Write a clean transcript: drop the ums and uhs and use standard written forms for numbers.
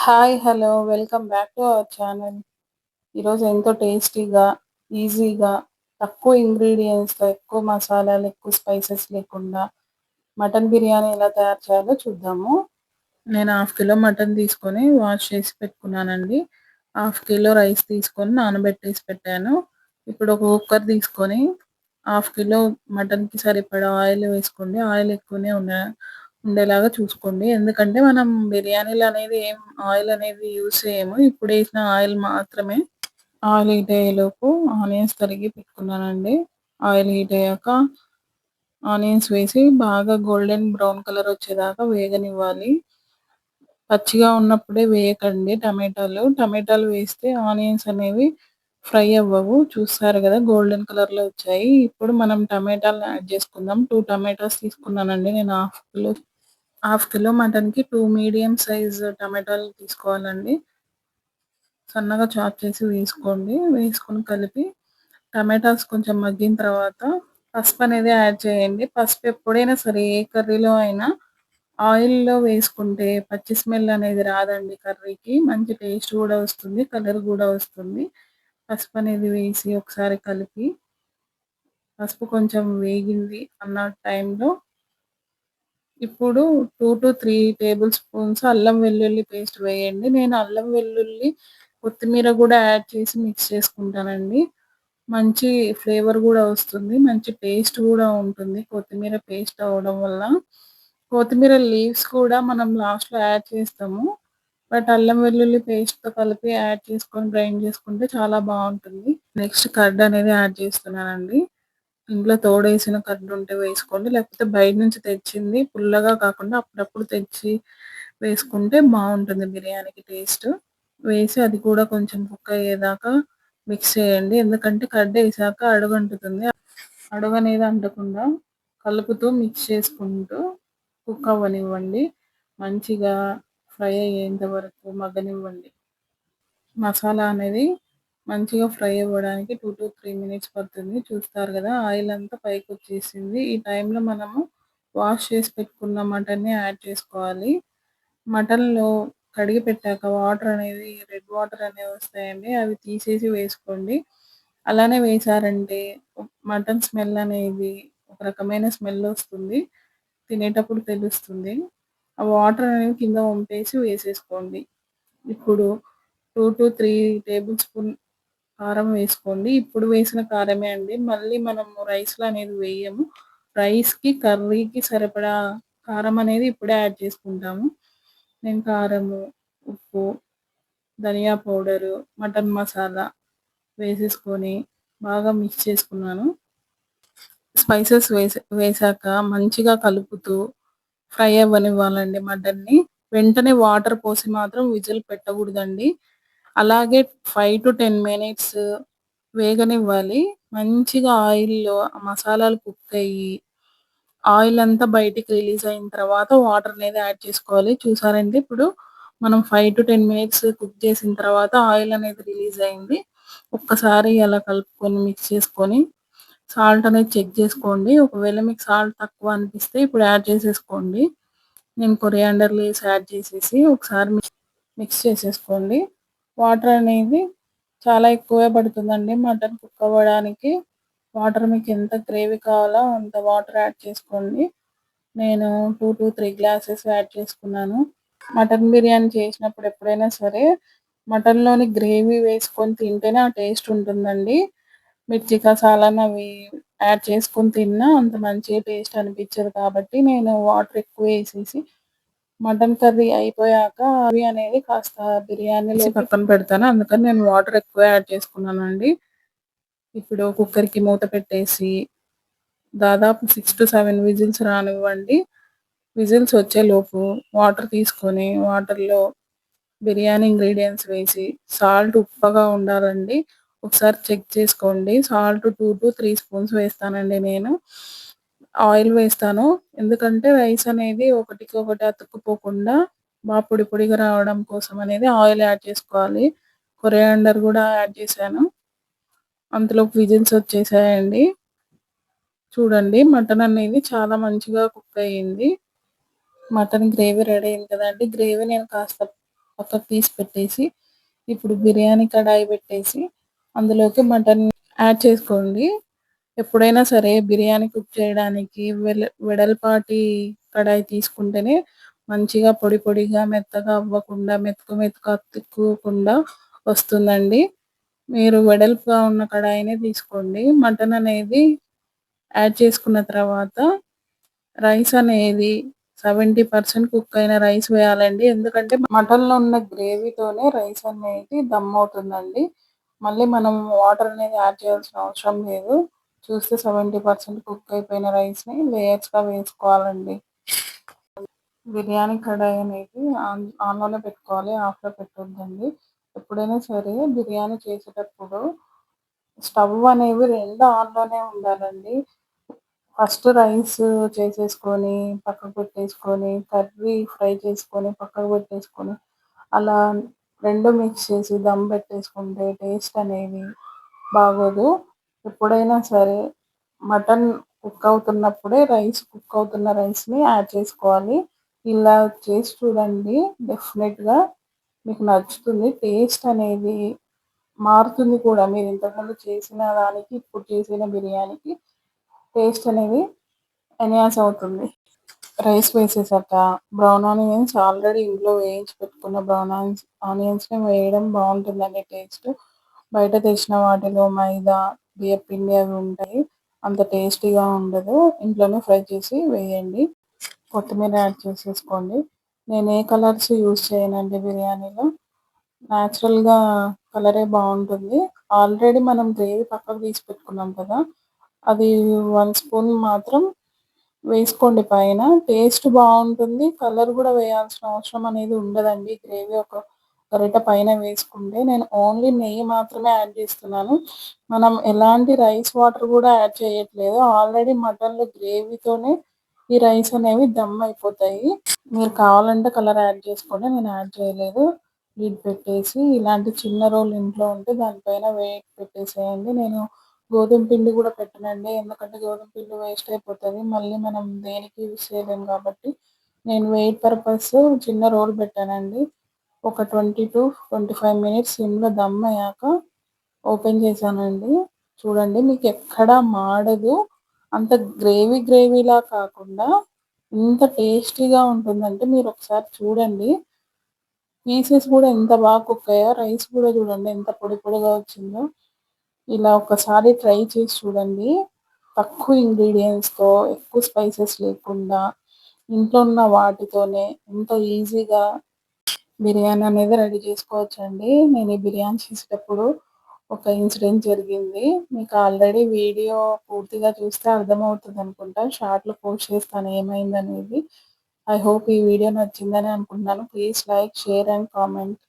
Hi! Hello! Welcome back to our channel. ఈరోజు ఎంతో టేస్టీగా, ఈజీగా, తక్కువ ఇంగ్రీడియెంట్స్‌తో, ఎక్కువ మసాలాలు, ఎక్కువ స్పైసెస్ లేకుండా మటన్ బిర్యానీ ఎలా తయారు చేయాలో చూద్దాము. నేను హాఫ్ కిలో మటన్ తీసుకొని వాష్ చేసి పెట్టుకున్నానండి. హాఫ్ కిలో రైస్ తీసుకొని నానబెట్టేసి పెట్టాను. ఇప్పుడు ఒక కుక్కర్ తీసుకొని హాఫ్ కిలో మటన్‌కి సరిపడా ఆయిల్ వేసుకోండి. ఆయిల్ ఎక్కువనే ఉండేలాగా చూసుకోండి. ఎందుకంటే మనం బిర్యానీలో అనేది ఆయిల్ అనేది యూజ్ చేయము. ఇప్పుడేసిన ఆయిల్ మాత్రమే. ఆయిల్ హీట్ అయ్యేలోపు ఆనియన్స్ తరిగి పెట్టుకున్నానండి. ఆయిల్ హీట్ అయ్యాక ఆనియన్స్ వేసి బాగా గోల్డెన్ బ్రౌన్ కలర్ వచ్చేదాకా వేగనివ్వాలి. పచ్చిగా ఉన్నప్పుడే వేయకండి టమాటాలు. టమాటాలు వేస్తే ఆనియన్స్ అనేవి ఫ్రై అవ్వవు. చూస్తారు కదా గోల్డెన్ కలర్‌లో వచ్చాయి. ఇప్పుడు మనం టమాటాలను యాడ్ చేసుకుందాం. 2 టమాటాస్ తీసుకున్నానండి నేను హాఫ్ కిలో మటన్‌కి 2 మీడియం సైజ్ టమాటాలు తీసుకోవాలండి. సన్నగా చాప్ చేసి వేసుకోండి. వేసుకొని కలిపి టమాటాస్ కొంచెం మగ్గిన తర్వాత పసుపు అనేది యాడ్ చేయండి. పసుపు ఎప్పుడైనా సరే ఏ కర్రీలో అయినా ఆయిల్‌లో వేసుకుంటే పచ్చి స్మెల్ అనేది రాదండి కర్రీకి. మంచి టేస్ట్ కూడా వస్తుంది. కలర్ కూడా వస్తుంది. పసుపు అనేది వేసి ఒకసారి కలిపి పసుపు కొంచెం వేగింది అన్న టైంలో ఇప్పుడు 2-3 టేబుల్ స్పూన్స్ అల్లం వెల్లుల్లి పేస్ట్ వేయండి. నేను అల్లం వెల్లుల్లి, కొత్తిమీర కూడా యాడ్ చేసి మిక్స్ చేసుకుంటానండి. మంచి ఫ్లేవర్ కూడా వస్తుంది. మంచి టేస్ట్ కూడా ఉంటుంది కొత్తిమీర పేస్ట్ అవ్వడం వల్ల. కొత్తిమీర లీవ్స్ కూడా మనం లాస్ట్‌లో యాడ్ చేస్తాము. బట్ అల్లం వెల్లుల్లి పేస్ట్‌తో కలిపి యాడ్ చేసుకొని గ్రైండ్ చేసుకుంటే చాలా బావుంటుంది. నెక్స్ట్ కర్డ్ అనేది యాడ్ చేస్తున్నానండి. ఇంట్లో తోడేసిన కర్డ్ ఉంటే వేసుకోండి. లేకపోతే బయట నుంచి తెచ్చింది పుల్లగా కాకుండా అప్పుడప్పుడు తెచ్చి వేసుకుంటే బావుంటుంది బిర్యానీకి టేస్ట్. వేసి అది కూడా కొంచెం కుక్ అయ్యేదాకా మిక్స్ చేయండి. ఎందుకంటే కర్డ్ ఏసాక అడుగంటుతుంది. అడుగనేది అంటకుండా కలుపుతూ మిక్స్ చేసుకుంటూ కుక్ అవ్వనివ్వండి. మంచిగా ఫ్రై అయ్యేంత వరకు మగ్గనివ్వండి. మసాలా అనేది మంచిగా ఫ్రై అవ్వడానికి 2-3 మినిట్స్ పడుతుంది. చూస్తారు కదా ఆయిల్ అంతా పైకొచ్చేసింది. ఈ టైంలో మనము వాష్ చేసి పెట్టుకున్న మటన్‌ని యాడ్ చేసుకోవాలి. మటన్‌లో కడిగి పెట్టాక వాటర్ అనేది రెడ్ వాటర్ అనేవి వస్తాయండి. అవి తీసేసి వేసుకోండి. అలానే వేశారంటే మటన్ స్మెల్ అనేది ఒక రకమైన స్మెల్ వస్తుంది. తినేటప్పుడు తెలుస్తుంది. ఆ వాటర్ అనేవి కింద వంపేసి వేసేసుకోండి. ఇప్పుడు 2-3 టేబుల్ స్పూన్ కారం వేసుకోండి. ఇప్పుడు వేసిన కారమే అండి. మళ్ళీ మనము రైస్‌లో అనేది వేయము. రైస్‌కి, కర్రీకి సరిపడా కారం అనేది ఇప్పుడే యాడ్ చేసుకుంటాము. నేను కారము, ఉప్పు, ధనియా పౌడరు, మటన్ మసాలా వేసేసుకొని బాగా మిక్స్ చేసుకున్నాను. స్పైసెస్ వేశాక మంచిగా కలుపుతూ ఫ్రై అవ్వనివ్వాలండి మటన్‌ని. వెంటనే వాటర్ పోసి మాత్రం విజిల్ పెట్టకూడదండి. అలాగే 5-10 మినిట్స్ వేగనివ్వాలి. మంచిగా ఆయిల్‌లో మసాలాలు కుక్ అయ్యి, ఆయిల్ అంతా బయటికి రిలీజ్ అయిన తర్వాత వాటర్ అనేది యాడ్ చేసుకోవాలి. చూసారండి ఇప్పుడు మనం 5-10 మినిట్స్ కుక్ చేసిన తర్వాత ఆయిల్ అనేది రిలీజ్ అయింది. ఒక్కసారి అలా కలుపుకొని మిక్స్ చేసుకొని సాల్ట్ అనేది చెక్ చేసుకోండి. ఒకవేళ మీకు సాల్ట్ తక్కువ అనిపిస్తే ఇప్పుడు యాడ్ చేసేసుకోండి. నేను కొరియాండర్ లీవ్స్ యాడ్ చేసేసి ఒకసారి మిక్స్ చేసేసుకోండి. వాటర్ అనేది చాలా ఎక్కువే పడుతుందండి మటన్ కుక్ అవ్వడానికి. వాటర్ మీకు ఎంత గ్రేవీ కావాలో అంత వాటర్ యాడ్ చేసుకోండి. నేను 2-3 గ్లాసెస్ యాడ్ చేసుకున్నాను. మటన్ బిర్యానీ చేసినప్పుడు ఎప్పుడైనా సరే మటన్‌లోని గ్రేవీ వేసుకొని తింటేనే ఆ టేస్ట్ ఉంటుందండి. మిర్చి కసాలాను అవి యాడ్ చేసుకొని తిన్నా అంత మంచి టేస్ట్ అనిపించదు కాబట్టి నేను వాటర్ ఎక్కువేసేసి మటన్ కర్రీ అయిపోయాక అవి అనేది కాస్త బిర్యానీలో పక్కన పెడతాను. అందుకని నేను వాటర్ ఎక్కువ యాడ్ చేసుకున్నానండి. ఇప్పుడు కుక్కర్‌కి మూత పెట్టేసి దాదాపు 6-7 విజిల్స్ రానివ్వండి. విజిల్స్ వచ్చేలోపు వాటర్ తీసుకొని వాటర్‌లో బిర్యానీ ఇంగ్రీడియెంట్స్ వేసి సాల్ట్ ఉప్పగా ఉండాలండి. ఒకసారి చెక్ చేసుకోండి. సాల్ట్ 2-3 స్పూన్స్ వేస్తానండి నేను. ఆయిల్ వేస్తాను. ఎందుకంటే రైస్ అనేది ఒకటికొకటి అతుక్కుపోకుండా పొడి పొడిగా రావడం కోసం అనేది ఆయిల్ యాడ్ చేసుకోవాలి. కొరియాండర్ కూడా యాడ్ చేశాను. అంతలోపు విజిల్స్ వచ్చేసాయండి. చూడండి మటన్ అనేది చాలా మంచిగా కుక్ అయ్యింది. మటన్ గ్రేవీ రెడీ అయింది కదండీ! గ్రేవీ నేను కాస్త పక్కకు తీసి పెట్టేసి, ఇప్పుడు బిర్యానీ కడాయి పెట్టేసి, అందులోకి మటన్ యాడ్ చేసుకోండి. ఎప్పుడైనా సరే బిర్యానీ కుక్ చేయడానికి వెడల్పాటి కడాయి తీసుకుంటేనే మంచిగా పొడి పొడిగా, మెత్తగా అవ్వకుండా, మెతుకు అతుక్కోకుండా వస్తుందండి. మీరు వెడల్పుగా ఉన్న కడాయినే తీసుకోండి. మటన్ అనేది యాడ్ చేసుకున్న తర్వాత రైస్ అనేది 70% కుక్ అయిన రైస్ వేయాలండి. ఎందుకంటే మటన్‌లో ఉన్న గ్రేవీతోనే రైస్ అనేది దమ్ అవుతుందండి. మళ్ళీ మనం వాటర్ అనేది యాడ్ చేయాల్సిన అవసరం లేదు. చూస్తే 70% కుక్ అయిపోయిన రైస్‌ని లేయర్స్‌గా వేసుకోవాలండి. బిర్యానీ కడాయి అనేది ఆన్‌లోనే పెట్టుకోవాలి. ఆఫ్‌లో పెట్టొద్దండి. ఎప్పుడైనా సరే బిర్యానీ చేసేటప్పుడు స్టవ్ అనేవి 2 ఆన్‌లోనే ఉండాలండి. ఫస్ట్ రైస్ చేసేసుకొని, పక్కకు పెట్టేసుకొని, కర్రీ ఫ్రై చేసుకొని, పక్కకు పెట్టేసుకొని, అలా 2 మిక్స్ చేసి దమ్ పెట్టేసుకుంటే టేస్ట్ అనేది బాగోదు. ఎప్పుడైనా సరే మటన్ కుక్ అవుతున్నప్పుడే కుక్ అవుతున్న రైస్‌ని యాడ్ చేసుకోవాలి. ఇలా చేసి చూడండి. డెఫినిట్‌గా మీకు నచ్చుతుంది. టేస్ట్ అనేది మారుతుంది కూడా. మీరు ఇంతకుముందు చేసిన దానికి, ఇప్పుడు చేసిన బిర్యానీకి టేస్ట్ అనేది ఎన్హాన్స్ అవుతుంది. రైస్ వేసేసాక బ్రౌన్ ఆనియన్స్ ఆల్రెడీ ఇంట్లో వేయించి పెట్టుకున్న ఆనియన్స్‌ని వేయడం బావుంటుందండి టేస్ట్. బయట తెచ్చిన వాటిలో మైదా, బియ్యపిండి అవి ఉంటాయి. అంత టేస్టీగా ఉండదు. ఇంట్లోనే ఫ్రై చేసి వేయండి. కొత్తిమీర యాడ్ చేసేసుకోండి. నేను ఏ కలర్స్ యూజ్ చేయనండి బిర్యానీలో. నేచురల్‌గా కలరే బావుంటుంది. ఆల్రెడీ మనం గ్రేవీ పక్కకు తీసి పెట్టుకున్నాం కదా! అది 1 స్పూన్ మాత్రం వేసుకోండి పైన. టేస్ట్ బావుంటుంది. కలర్ గూడా వేయాల్సిన అవసరం అనేది ఉండదండి. గ్రేవీ ఒక గరిట పైన వేసుకుంటే, నేను ఓన్లీ నెయ్యి మాత్రమే యాడ్ చేస్తున్నాను. మనం ఎలాంటి రైస్ వాటర్ గూడా యాడ్ చేయట్లేదు. ఆల్రెడీ మటన్‌లో గ్రేవీతోనే ఈ రైస్ అనేవి దమ్ అయిపోతాయి. మీరు కావాలంటే కలర్ యాడ్ చేసుకోండి. నేను యాడ్ చేయలేదు. లిడ్ పెట్టేసి ఇలాంటి చిన్న రోల్ ఇంట్లో ఉంటే దానిపైన వెయిట్ పెట్టేసేయండి. నేను గోధుమ పిండి కూడా పెట్టనండి. ఎందుకంటే గోధుమ పిండి వేస్ట్ అయిపోతది. మళ్ళీ మనం దేనికి యూజ్ చేయలేం కాబట్టి నేను వెయిట్ పర్పస్ చిన్న రోల్ పెట్టానండి. ఒక 20-25 మినిట్స్ సిమ్‌లో దమ్ అయ్యాక ఓపెన్ చేశానండి. చూడండి మీకు ఎక్కడా మాడదు. అంత గ్రేవీలా కాకుండా ఇంత టేస్టీగా ఉంటుందంటే మీరొకసారి చూడండి. పీసెస్ కూడా ఎంత బాగా కుక్ అయ్యాయో, రైస్ కూడా చూడండి ఎంత పొడి పొడిగా వచ్చిందో. ఇలా ఒకసారి ట్రై చేసి చూడండి. తక్కువ ఇంగ్రీడియెంట్స్‌తో, ఎక్కువ స్పైసెస్ లేకుండా, ఇంట్లో ఉన్న వాటితోనే ఎంత ఈజీగా బిర్యానీ అనేది రెడీ చేసుకోవచ్చండి. నేను ఈ బిర్యానీ చేసేటప్పుడు ఒక ఇన్సిడెంట్ జరిగింది. మీకు ఆల్రెడీ వీడియో పూర్తిగా చూస్తే అర్థమవుతదనుకుంటా. షార్ట్‌లో పోస్ట్ చేస్తాను ఏమైందనేది. ఐ హోప్ ఈ వీడియో నచ్చిందని అనుకుంటున్నాను. Please like, share and comment.